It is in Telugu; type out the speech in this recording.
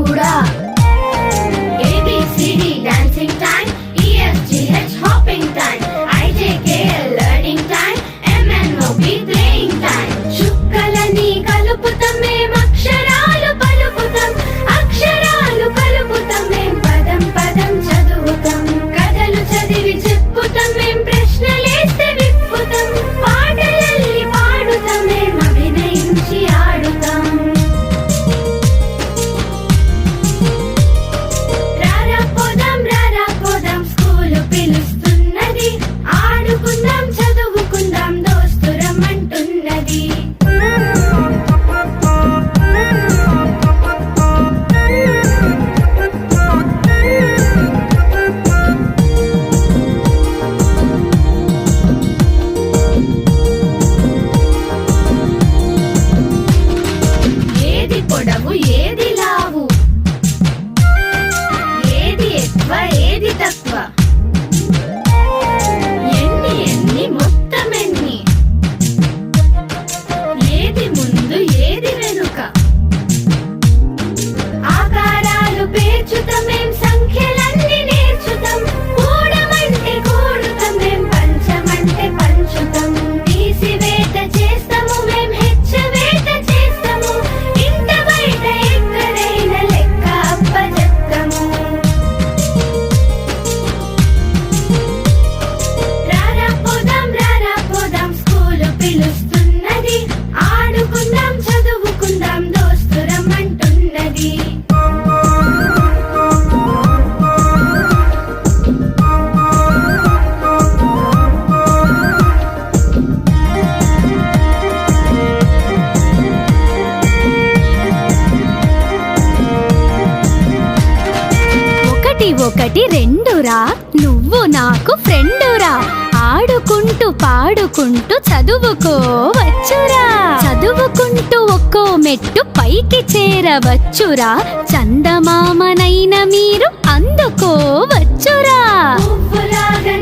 కూడా. ABCD dancing time, EFGH hopping time, IJKL learning time, MNOP playing time. చుక్కలని కలుపుతాం మేం అక్షరాలు పలుకుతాం, అక్షరాలు కలుపుతాం మేం పదం పదం చదువుతాం. కథలు చదివి చెప్పుతాం మేం ప్రశ్నలేస్తే విప్పుతాం, పాటలల్లి పాడుతాం మేం అభినయించి ఆడుతాం. రారా పోదాం స్కూలు పిలుస్తున్నది, ఆడుకుందాం చదువుకుందాం దోస్తు రమ్మంటున్నది. ఏది పొడవు ఏది లావు, ఏది ఎక్కువ ఏది తక్కువ, ఎన్ని మొత్తం ఎన్ని, ఏది ముందు ఏది వెనుక. ఆకారాలు పేర్చుతాం మేం సంఖ్యలన్నీ నేర్చుతాం, కూడమంటే కూడుతాం మేం పంచమంటే పంచుతాం. తీసివేత చేస్తాము మేం హెచ్చవేత చేస్తాము, ఇంట బయట ఎక్కడైనా లెక్క అప్పజెప్తాము. రారా పోదాం స్కూలు పిలుస్తున్నది, ఆడుకుందాం చదువుకుందాం దోస్తు రమ్మంటున్నది. ఒకటి రెండురా, నువ్వు నాకు ఫ్రెండురా, ఆడుకుంటూ పాడుకుంటూ చదువుకోవచ్చురా. చదువుకుంటూ ఒక్కో మెట్టు పైకి చేరవచ్చురా, చందమామనైన మీరు అందుకోవచ్చురా. పువ్వులాగా